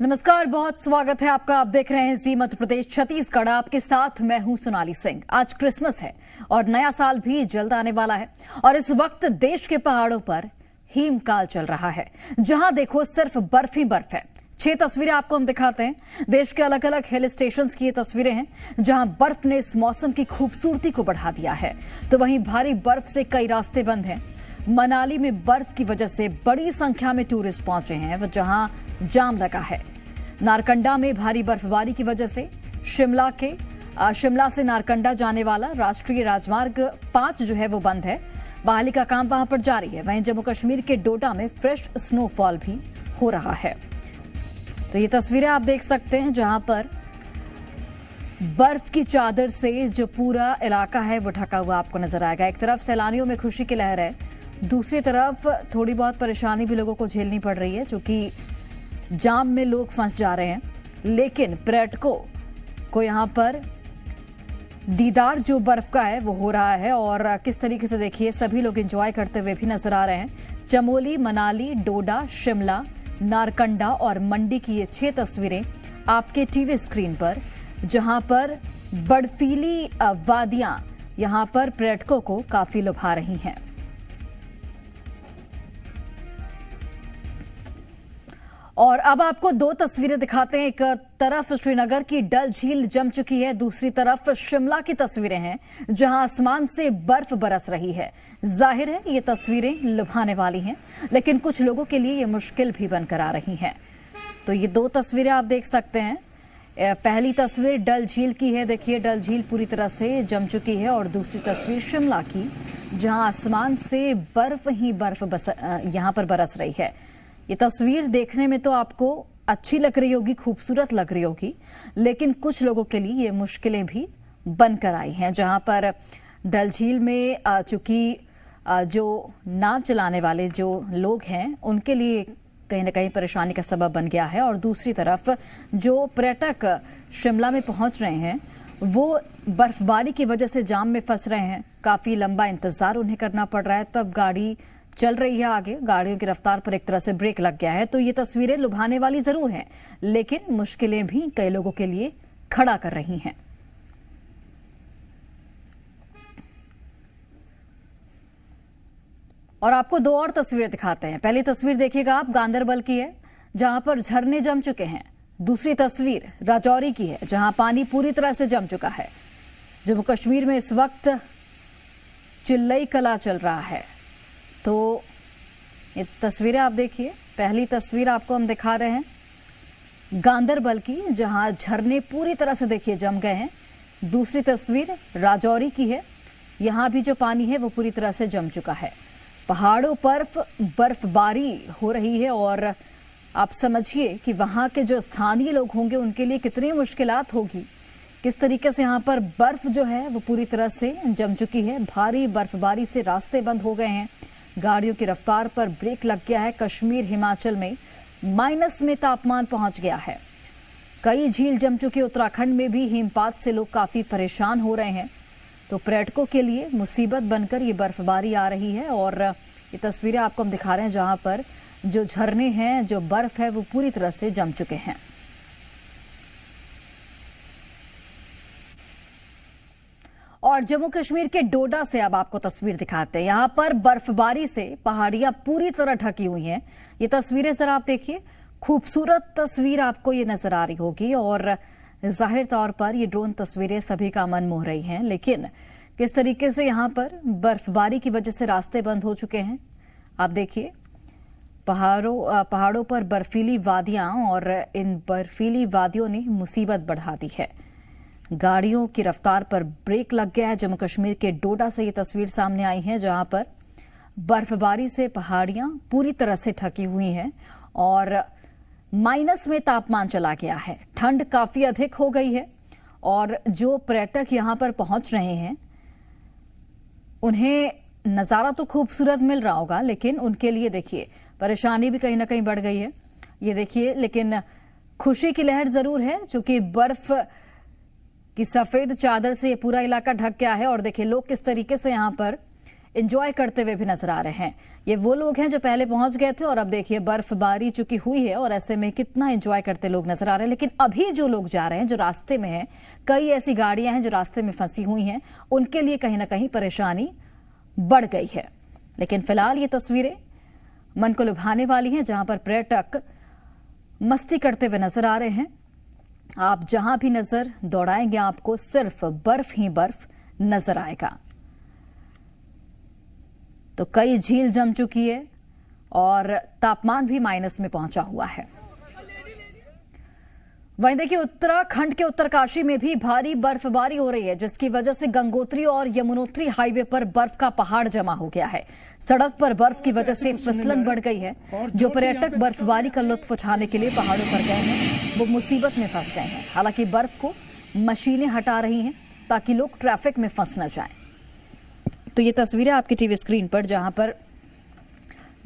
नमस्कार, बहुत स्वागत है आपका। आप देख रहे हैं जी मध्य प्रदेश छत्तीसगढ़। आपके साथ मैं हूं सोनाली सिंह। आज क्रिसमस है और नया साल भी जल्द आने वाला है और इस वक्त देश के पहाड़ों पर हिमकाल चल रहा है। जहां देखो सिर्फ बर्फ ही बर्फ है। 6 तस्वीरें आपको हम दिखाते हैं। देश के अलग अलग हिल स्टेशंस की ये तस्वीरें हैं जहां बर्फ ने इस मौसम की खूबसूरती को बढ़ा दिया है। तो वहीं भारी बर्फ से कई रास्ते बंद हैं। मनाली में बर्फ की वजह से बड़ी संख्या में टूरिस्ट पहुंचे हैं, जहां जाम लगा है। नारकंडा में भारी बर्फबारी की वजह से शिमला से नारकंडा जाने वाला राष्ट्रीय राजमार्ग 5 जो है वो बंद है। बहाली का काम वहां पर जारी है। वहीं जम्मू कश्मीर के डोडा में फ्रेश स्नोफॉल भी हो रहा है। तो ये तस्वीरें आप देख सकते हैं जहां पर बर्फ की चादर से जो पूरा इलाका है वो ढका हुआ आपको नजर आएगा। एक तरफ सैलानियों में खुशी की लहर है, दूसरी तरफ थोड़ी बहुत परेशानी भी लोगों को झेलनी पड़ रही है, क्योंकि जाम में लोग फंस जा रहे हैं। लेकिन पर्यटकों को यहाँ पर दीदार जो बर्फ का है वो हो रहा है और किस तरीके से देखिए सभी लोग एंजॉय करते हुए भी नजर आ रहे हैं। चमोली, मनाली, डोडा, शिमला, नारकंडा और मंडी की ये 6 तस्वीरें आपके टीवी स्क्रीन पर, जहां पर बर्फीली वादियां यहां पर पर्यटकों को काफी लुभा रही हैं। और अब आपको 2 तस्वीरें दिखाते हैं। एक तरफ श्रीनगर की डल झील जम चुकी है, दूसरी तरफ शिमला की तस्वीरें हैं जहां आसमान से बर्फ बरस रही है। जाहिर है ये तस्वीरें लुभाने वाली हैं, लेकिन कुछ लोगों के लिए ये मुश्किल भी बनकर आ रही हैं। तो ये 2 तस्वीरें आप देख सकते हैं। पहली तस्वीर डल झील की है। देखिए डल झील पूरी तरह से जम चुकी है। और दूसरी तस्वीर शिमला की, जहां आसमान से बर्फ ही बर्फ यहां पर बरस रही है। ये तस्वीर देखने में तो आपको अच्छी लग रही होगी, खूबसूरत लग रही होगी, लेकिन कुछ लोगों के लिए ये मुश्किलें भी बनकर आई हैं। जहां पर डल झील में चूंकि जो नाव चलाने वाले जो लोग हैं उनके लिए कहीं ना कहीं परेशानी का सबब बन गया है। और दूसरी तरफ जो पर्यटक शिमला में पहुंच रहे हैं वो बर्फबारी की वजह से जाम में फंस रहे हैं। काफ़ी लंबा इंतज़ार उन्हें करना पड़ रहा है, तब गाड़ी चल रही है आगे। गाड़ियों की रफ्तार पर एक तरह से ब्रेक लग गया है। तो ये तस्वीरें लुभाने वाली जरूर हैं, लेकिन मुश्किलें भी कई लोगों के लिए खड़ा कर रही हैं। और आपको 2 और तस्वीरें दिखाते हैं। पहली तस्वीर देखिएगा आप, गांदरबल की है जहां पर झरने जम चुके हैं। दूसरी तस्वीर राजौरी की है जहां पानी पूरी तरह से जम चुका है। जम्मू कश्मीर में इस वक्त चिल्लई कला चल रहा है। तो ये तस्वीरें आप देखिए। पहली तस्वीर आपको हम दिखा रहे हैं गांदरबल की, जहां झरने पूरी तरह से देखिए जम गए हैं। दूसरी तस्वीर राजौरी की है, यहां भी जो पानी है वो पूरी तरह से जम चुका है। पहाड़ों पर बर्फबारी हो रही है और आप समझिए कि वहां के जो स्थानीय लोग होंगे उनके लिए कितनी मुश्किलात होगी। किस तरीके से यहाँ पर बर्फ जो है वो पूरी तरह से जम चुकी है। भारी बर्फबारी से रास्ते बंद हो गए हैं, गाड़ियों की रफ्तार पर ब्रेक लग गया है। कश्मीर, हिमाचल में माइनस में तापमान पहुंच गया है। कई झील जम चुकी। उत्तराखंड में भी हिमपात से लोग काफी परेशान हो रहे हैं। तो पर्यटकों के लिए मुसीबत बनकर ये बर्फबारी आ रही है। और ये तस्वीरें आपको हम दिखा रहे हैं जहां पर जो झरने हैं, जो बर्फ है वो पूरी तरह से जम चुके हैं। और जम्मू कश्मीर के डोडा से अब आपको तस्वीर दिखाते हैं। यहां पर बर्फबारी से पहाड़ियां पूरी तरह ढकी हुई हैं। ये तस्वीरें जरा आप देखिए, खूबसूरत तस्वीर आपको ये नजर आ रही होगी। और जाहिर तौर पर ये ड्रोन तस्वीरें सभी का मन मोह रही हैं, लेकिन किस तरीके से यहां पर बर्फबारी की वजह से रास्ते बंद हो चुके हैं आप देखिए। पहाड़ों पर बर्फीली वादियां, और इन बर्फीली वादियों ने मुसीबत बढ़ा दी है। गाड़ियों की रफ्तार पर ब्रेक लग गया है। जम्मू कश्मीर के डोडा से ये तस्वीर सामने आई है जहां पर बर्फबारी से पहाड़ियां पूरी तरह से ढकी हुई हैं और माइनस में तापमान चला गया है। ठंड काफी अधिक हो गई है और जो पर्यटक यहां पर पहुंच रहे हैं उन्हें नज़ारा तो खूबसूरत मिल रहा होगा, लेकिन उनके लिए देखिए परेशानी भी कहीं ना कहीं बढ़ गई है। ये देखिए, लेकिन खुशी की लहर जरूर है, क्योंकि बर्फ की सफेद चादर से ये पूरा इलाका ढक गया है। और देखिए लोग किस तरीके से यहाँ पर एंजॉय करते हुए भी नजर आ रहे हैं। ये वो लोग हैं जो पहले पहुंच गए थे और अब देखिए बर्फबारी चूंकि हुई है और ऐसे में कितना एंजॉय करते लोग नजर आ रहे हैं। लेकिन अभी जो लोग जा रहे हैं, जो रास्ते में हैं, कई ऐसी गाड़ियां हैं जो रास्ते में फंसी हुई हैं, उनके लिए कहीं ना कहीं परेशानी बढ़ गई है। लेकिन फिलहाल ये तस्वीरें मन को लुभाने वाली हैं, जहां पर पर्यटक मस्ती करते हुए नजर आ रहे हैं। आप जहां भी नजर दौड़ाएंगे आपको सिर्फ बर्फ ही बर्फ नजर आएगा। तो कई झील जम चुकी है और तापमान भी माइनस में पहुंचा हुआ है। वहीं देखिए उत्तराखंड के उत्तरकाशी में भी भारी बर्फबारी हो रही है, जिसकी वजह से गंगोत्री और यमुनोत्री हाईवे पर बर्फ का पहाड़ जमा हो गया है। सड़क पर बर्फ की वजह से फिसलन बढ़ गई है। जो पर्यटक बर्फबारी का लुत्फ उठाने के लिए पहाड़ों पर गए हैं, वो मुसीबत में फंस गए हैं। हालांकि बर्फ को मशीनें हटा रही हैं ताकि लोग ट्रैफिक में फंस न जाएं। तो ये तस्वीरें आपकी टीवी स्क्रीन पर, जहां पर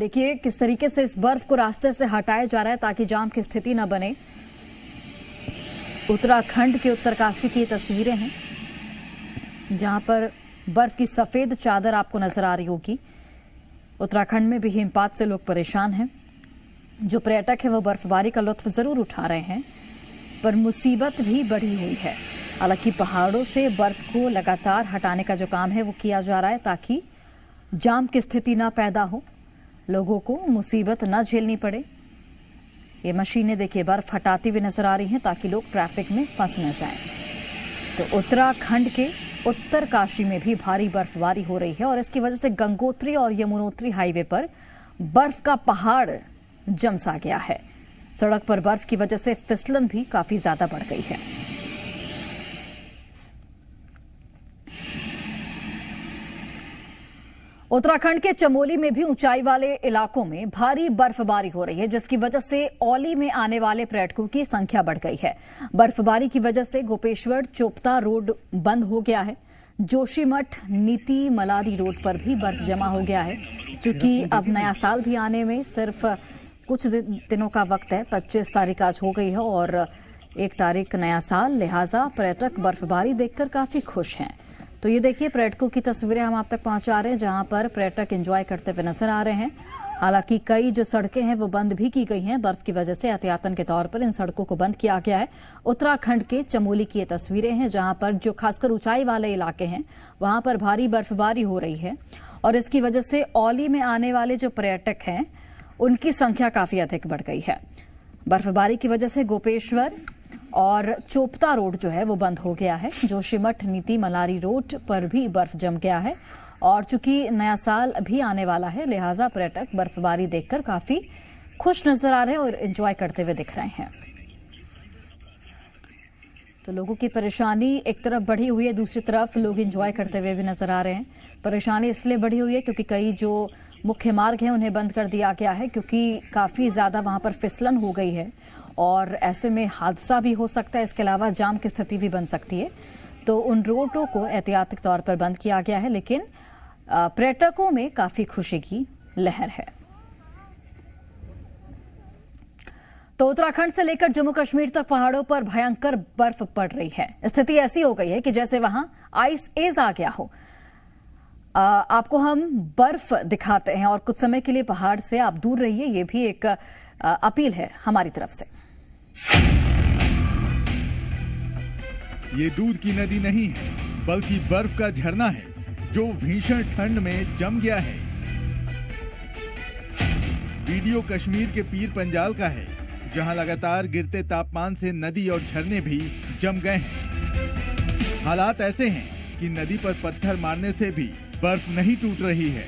देखिए किस तरीके से इस बर्फ को रास्ते से हटाया जा रहा है ताकि जाम की स्थिति न बने। उत्तराखंड के उत्तरकाशी की तस्वीरें हैं, जहां पर बर्फ की सफेद चादर आपको नजर आ रही होगी। उत्तराखंड में भी हिमपात से लोग परेशान हैं। जो पर्यटक है वो बर्फबारी का लुत्फ जरूर उठा रहे हैं, पर मुसीबत भी बढ़ी हुई है। हालांकि पहाड़ों से बर्फ को लगातार हटाने का जो काम है वो किया जा रहा है ताकि जाम की स्थिति ना पैदा हो, लोगों को मुसीबत ना झेलनी पड़े। ये मशीनें देखिए बर्फ हटाती हुई नजर आ रही हैं ताकि लोग ट्रैफिक में फंस न जाएं। तो उत्तराखंड के उत्तरकाशी में भी भारी बर्फबारी हो रही है और इसकी वजह से गंगोत्री और यमुनोत्री हाईवे पर बर्फ का पहाड़ जम सा गया है। सड़क पर बर्फ की वजह से फिसलन भी काफी ज्यादा बढ़ गई है। उत्तराखंड के चमोली में भी ऊंचाई वाले इलाकों में भारी बर्फबारी हो रही है, जिसकी वजह से औली में आने वाले पर्यटकों की संख्या बढ़ गई है। बर्फबारी की वजह से गोपेश्वर चोपता रोड बंद हो गया है। जोशीमठ नीति मलारी रोड पर भी बर्फ जमा हो गया है। चूंकि अब नया साल भी आने में सिर्फ कुछ दिनों का वक्त है, 25 तारीख आज हो गई है और 1 तारीख नया साल, लिहाजा पर्यटक बर्फबारी देखकर काफी खुश हैं। तो ये देखिए पर्यटकों की तस्वीरें हम आप तक पहुंचा रहे हैं, जहां पर पर्यटक एंजॉय करते हुए नजर आ रहे हैं। हालांकि कई जो सड़कें हैं वो बंद भी की गई हैं। बर्फ की वजह से एहतियातन के तौर पर इन सड़कों को बंद किया गया है। उत्तराखंड के चमोली की ये तस्वीरें हैं, जहां पर जो खासकर ऊंचाई वाले इलाके हैं वहां पर भारी बर्फबारी हो रही है और इसकी वजह से औली में आने वाले जो पर्यटक हैं उनकी संख्या काफी अधिक बढ़ गई है। बर्फबारी की वजह से गोपेश्वर और चोपता रोड जो है वो बंद हो गया है। जोशीमठ नीति मलारी रोड पर भी बर्फ जम गया है और चूंकि नया साल भी आने वाला है, लिहाजा पर्यटक बर्फबारी देखकर काफी खुश नजर आ रहे हैं और एंजॉय करते हुए दिख रहे हैं। तो लोगों की परेशानी एक तरफ बढ़ी हुई है, दूसरी तरफ लोग एंजॉय करते हुए भी नजर आ रहे हैं। परेशानी इसलिए बढ़ी हुई है क्योंकि कई जो मुख्य मार्ग हैं उन्हें बंद कर दिया गया है, क्योंकि काफ़ी ज़्यादा वहाँ पर फिसलन हो गई है और ऐसे में हादसा भी हो सकता है। इसके अलावा जाम की स्थिति भी बन सकती है। तो उन रोडों को एहतियाती तौर पर बंद किया गया है, लेकिन पर्यटकों में काफ़ी खुशी की लहर है। तो उत्तराखंड से लेकर जम्मू कश्मीर तक पहाड़ों पर भयंकर बर्फ पड़ रही है। स्थिति ऐसी हो गई है कि जैसे वहां आइस एज आ गया हो। आपको हम बर्फ दिखाते हैं और कुछ समय के लिए पहाड़ से आप दूर रहिए, ये भी एक अपील है हमारी तरफ से। ये दूध की नदी नहीं है, बल्कि बर्फ का झरना है जो भीषण ठंड में जम गया है। वीडियो कश्मीर के पीर पंजाल का है, जहां लगातार गिरते तापमान से नदी और झरने भी जम गए हैं। हालात ऐसे हैं कि नदी पर पत्थर मारने से भी बर्फ नहीं टूट रही है।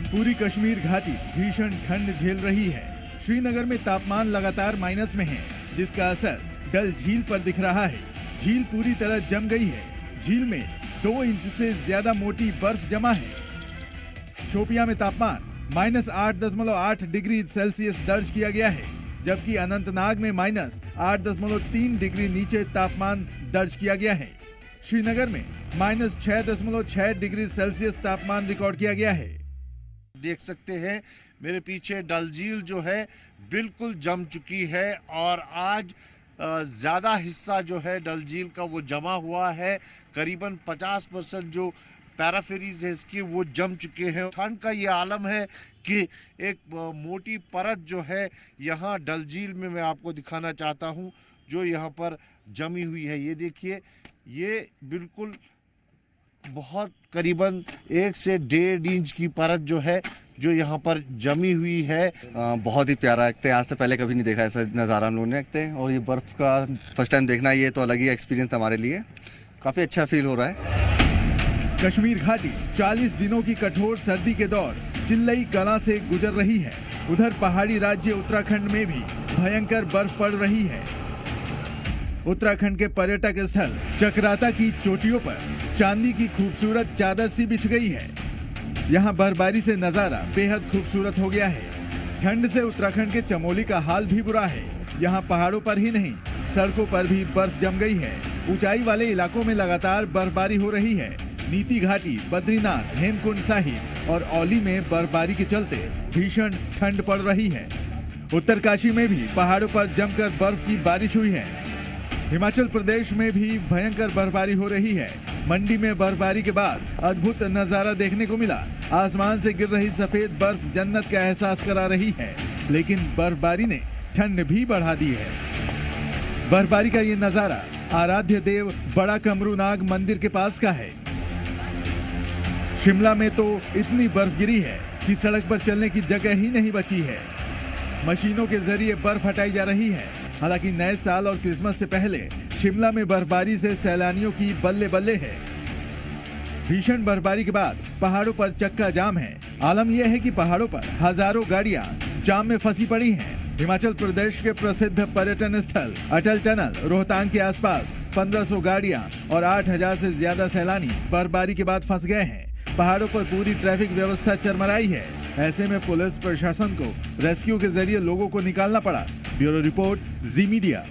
पूरी कश्मीर घाटी भीषण ठंड झेल रही है। श्रीनगर में तापमान लगातार माइनस में है, जिसका असर डल झील पर दिख रहा है। झील पूरी तरह जम गई है। झील में 2 इंच से ज्यादा मोटी बर्फ जमा है। शोपियां में तापमान -8.8 डिग्री सेल्सियस दर्ज किया गया है, जबकि अनंतनाग में -8.3 डिग्री नीचे तापमान दर्ज किया गया है। श्रीनगर में -6.6 डिग्री सेल्सियस तापमान रिकॉर्ड किया गया है। देख सकते हैं मेरे पीछे डल झील जो है बिल्कुल जम चुकी है और आज ज़्यादा हिस्सा जो है डल झील का वो जमा हुआ है। करीबन 50% जो पैराफेरीज है इसकी वो जम चुके हैं। ठंड का ये आलम है कि एक मोटी परत जो है यहाँ डल झील में मैं आपको दिखाना चाहता हूँ जो यहाँ पर जमी हुई है। ये देखिए, ये बिल्कुल बहुत करीबन 1 से 1.5 इंच की परत जो है जो यहाँ पर जमी हुई है। बहुत ही प्यारा लगता है, आज से पहले कभी नहीं देखा ऐसा नज़ारा हम लोगों ने देखते हैं, और ये बर्फ़ का फर्स्ट टाइम देखना ये तो अलग ही एक्सपीरियंस हमारे लिए, काफ़ी अच्छा फील हो रहा है। कश्मीर घाटी 40 दिनों की कठोर सर्दी के दौर चिल्लई कला से गुजर रही है। उधर पहाड़ी राज्य उत्तराखंड में भी भयंकर बर्फ पड़ रही है। उत्तराखंड के पर्यटक स्थल चक्राता की चोटियों पर चांदी की खूबसूरत चादर सी बिछ गई है। यहाँ बर्फबारी से नजारा बेहद खूबसूरत हो गया है। ठंड से उत्तराखंड के चमोली का हाल भी बुरा है। यहाँ पहाड़ों पर ही नहीं, सड़कों पर भी बर्फ जम गई है। ऊंचाई वाले इलाकों में लगातार बर्फबारी हो रही है। नीति घाटी, बद्रीनाथ, हेमकुंड साहिब और औली में बर्फबारी के चलते भीषण ठंड पड़ रही है। उत्तरकाशी में भी पहाड़ों पर जमकर बर्फ की बारिश हुई है। हिमाचल प्रदेश में भी भयंकर बर्फबारी हो रही है। मंडी में बर्फबारी के बाद अद्भुत नजारा देखने को मिला। आसमान से गिर रही सफेद बर्फ जन्नत का एहसास करा रही है, लेकिन बर्फबारी ने ठंड भी बढ़ा दी है। बर्फबारी का ये नजारा आराध्य देव बड़ा कमरूनाग मंदिर के पास का है। शिमला में तो इतनी बर्फ गिरी है कि सड़क पर चलने की जगह ही नहीं बची है। मशीनों के जरिए बर्फ हटाई जा रही है। हालांकि नए साल और क्रिसमस से पहले शिमला में बर्फबारी से सैलानियों की बल्ले बल्ले है। भीषण बर्फबारी के बाद पहाड़ों पर चक्का जाम है। आलम यह है कि पहाड़ों पर हजारों गाड़ियां जाम में फंसी पड़ी हैं। हिमाचल प्रदेश के प्रसिद्ध पर्यटन स्थल अटल टनल रोहतांग के आसपास 1500 गाड़ियां और 8000 से ज्यादा सैलानी बर्फबारी के बाद फंस गए हैं। पहाड़ों पर पूरी ट्रैफिक व्यवस्था चरमराई है। ऐसे में पुलिस प्रशासन को रेस्क्यू के जरिए लोगों को निकालना पड़ा। ब्यूरो रिपोर्ट, जी मीडिया।